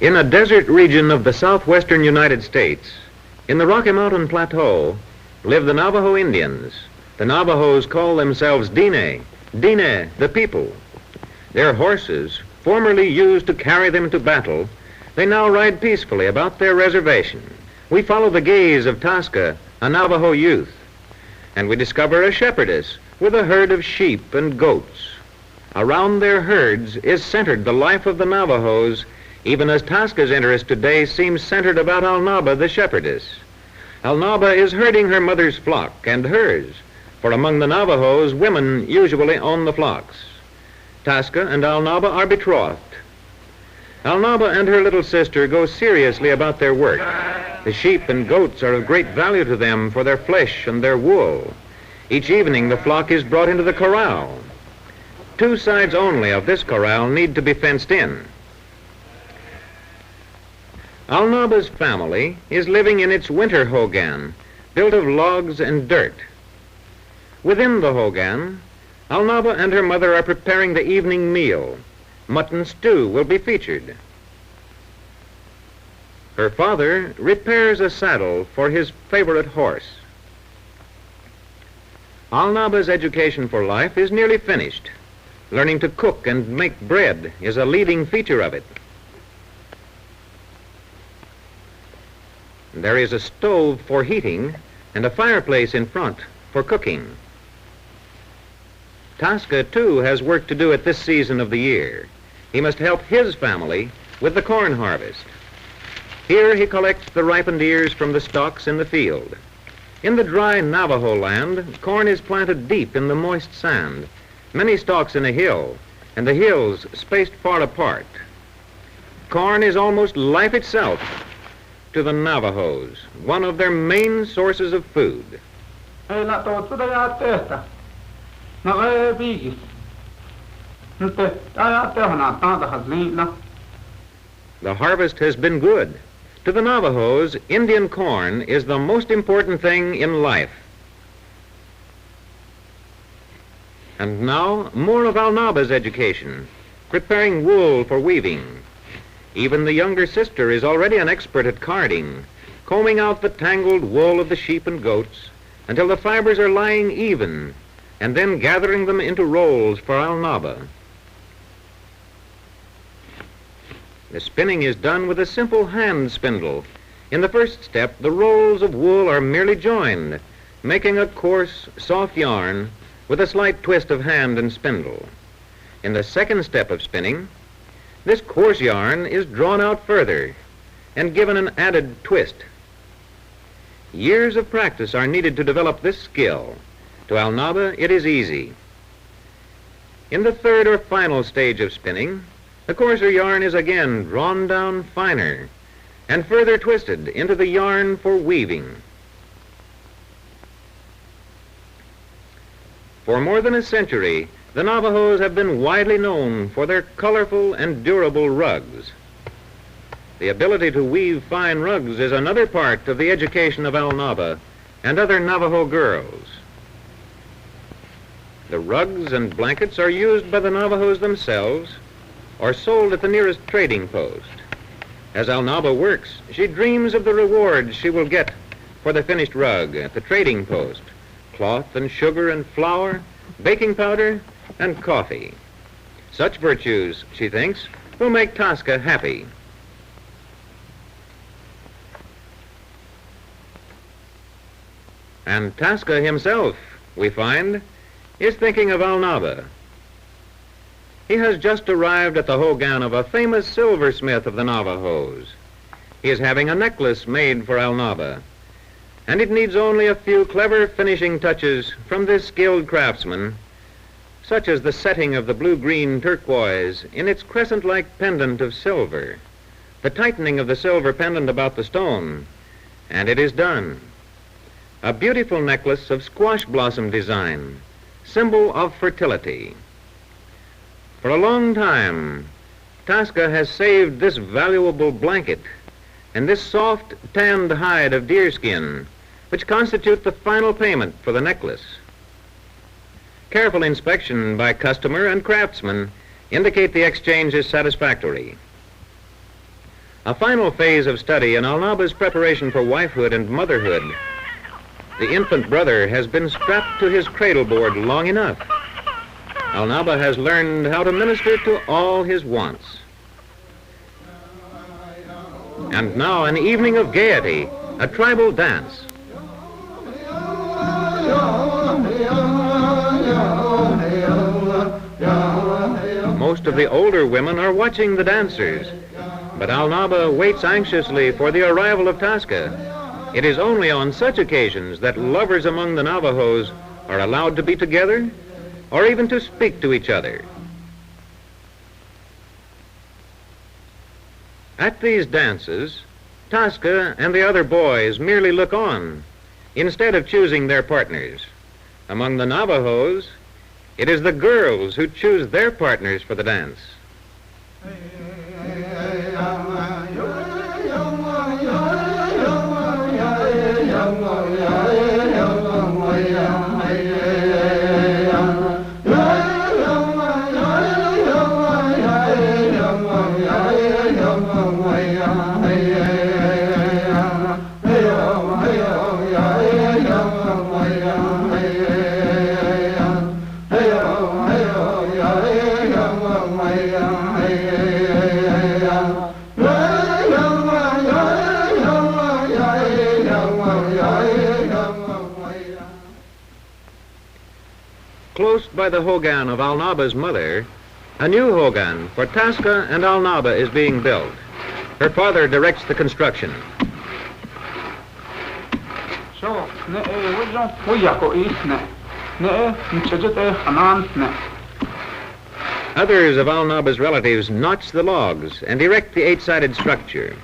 In a desert region of the southwestern United States, in the Rocky Mountain Plateau, live the Navajo Indians. The Navajos call themselves Dine, the people. Their horses, formerly used to carry them to battle, they now ride peacefully about their reservation. We follow the gaze of Tasca, a Navajo youth, and we discover a shepherdess with a herd of sheep and goats. Around their herds is centered the life of the Navajos, even as Tasca's interest today seems centered about Alnaba, the shepherdess. Alnaba is herding her mother's flock and hers, for among the Navajos, women usually own the flocks. Tasca and Alnaba are betrothed. Alnaba and her little sister go seriously about their work. The sheep and goats are of great value to them for their flesh and their wool. Each evening the flock is brought into the corral. Two sides only of this corral need to be fenced in. Alnaba's family is living in its winter hogan, built of logs and dirt. Within the hogan, Alnaba and her mother are preparing the evening meal. Mutton stew will be featured. Her father repairs a saddle for his favorite horse. Alnaba's education for life is nearly finished. Learning to cook and make bread is a leading feature of it. There is a stove for heating and a fireplace in front for cooking. Tasca, too, has work to do at this season of the year. He must help his family with the corn harvest. Here he collects the ripened ears from the stalks in the field. In the dry Navajo land, corn is planted deep in the moist sand, many stalks in a hill, and the hills spaced far apart. Corn is almost life itself to the Navajos, one of their main sources of food. The harvest has been good. To the Navajos, Indian corn is the most important thing in life. And now, more of Alnaba's education, preparing wool for weaving. Even the younger sister is already an expert at carding, combing out the tangled wool of the sheep and goats until the fibers are lying even, and then gathering them into rolls for Alnaba. The spinning is done with a simple hand spindle. In the first step, the rolls of wool are merely joined, making a coarse, soft yarn with a slight twist of hand and spindle. In the second step of spinning, this coarse yarn is drawn out further and given an added twist. Years of practice are needed to develop this skill. To Alnaba, it is easy. In the third or final stage of spinning, the coarser yarn is again drawn down finer and further twisted into the yarn for weaving. For more than a century, the Navajos have been widely known for their colorful and durable rugs. The ability to weave fine rugs is another part of the education of Alnaba and other Navajo girls. The rugs and blankets are used by the Navajos themselves or sold at the nearest trading post. As Alnaba works, she dreams of the rewards she will get for the finished rug at the trading post: cloth and sugar and flour, baking powder, and coffee. Such virtues, she thinks, will make Tasca happy. And Tasca himself, we find, is thinking of Alnaba. He has just arrived at the hogan of a famous silversmith of the Navajos. He is having a necklace made for Alnaba, and it needs only a few clever finishing touches from this skilled craftsman, such as the setting of the blue-green turquoise in its crescent-like pendant of silver, the tightening of the silver pendant about the stone, and it is done. A beautiful necklace of squash blossom design, symbol of fertility. For a long time, Tasca has saved this valuable blanket and this soft, tanned hide of deerskin, which constitute the final payment for the necklace. Careful inspection by customer and craftsman indicate the exchange is satisfactory. A final phase of study in Alnaba's preparation for wifehood and motherhood. The infant brother has been strapped to his cradle board long enough. Alnaba has learned how to minister to all his wants. And now an evening of gaiety, a tribal dance. Most of the older women are watching the dancers, but Alnaba waits anxiously for the arrival of Tasca. It is only on such occasions that lovers among the Navajos are allowed to be together or even to speak to each other. At these dances, Tasca and the other boys merely look on instead of choosing their partners. Among the Navajos, it is the girls who choose their partners for the dance. Close by the hogan of Alnaba's mother, a new hogan for Tasca and Alnaba is being built. Her father directs the construction. Others of Alnaba's relatives notch the logs and erect the 8-sided structure.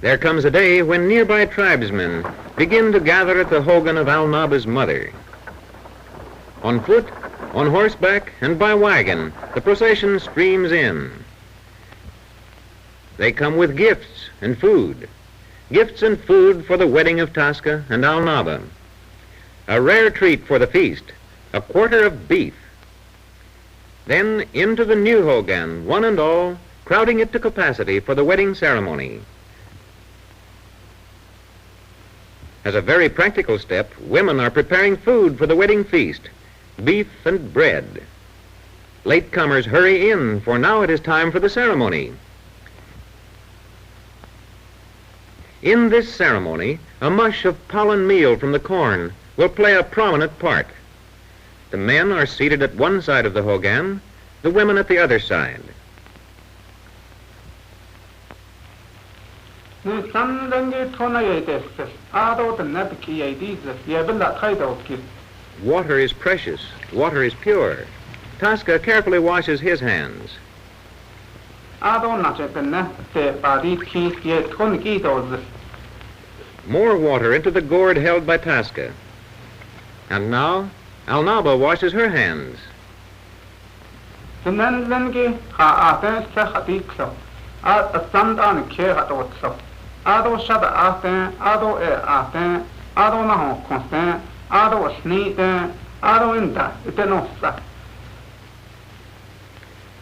There comes a day when nearby tribesmen begin to gather at the hogan of Alnaba's mother. On foot, on horseback, and by wagon, the procession streams in. They come with gifts and food. Gifts and food for the wedding of Tasca and Alnaba. A rare treat for the feast, a quarter of beef. Then into the new hogan, one and all, crowding it to capacity for the wedding ceremony. As a very practical step, women are preparing food for the wedding feast, beef and bread. Latecomers hurry in, for now it is time for the ceremony. In this ceremony, a mush of pollen meal from the corn will play a prominent part. The men are seated at one side of the hogan, the women at the other side. Water is precious. Water is pure. Tasca carefully washes his hands. More water into the gourd held by Tasca. And now, Alnaba washes her hands.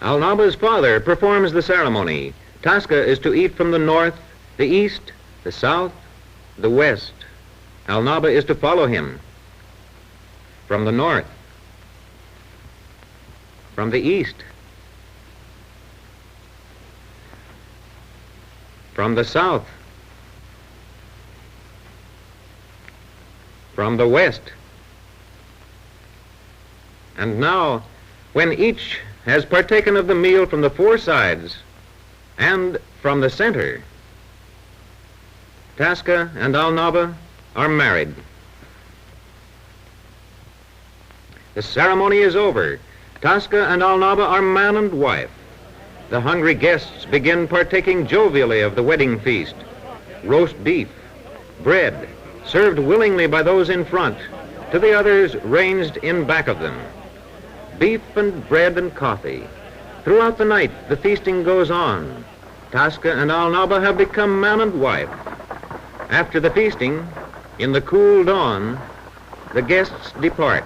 Alnaba's father performs the ceremony. Tasca is to eat from the north, the east, the south, the west. Alnaba is to follow him. From the north, from the east, from the south, from the west. And now, when each has partaken of the meal from the four sides and from the center, Tasca and Alnaba are married. The ceremony is over. Tasca and Alnaba are man and wife. The hungry guests begin partaking jovially of the wedding feast. Roast beef, bread, served willingly by those in front, to the others ranged in back of them. Beef and bread and coffee. Throughout the night, the feasting goes on. Tasca and Alnaba have become man and wife. After the feasting, in the cool dawn, the guests depart.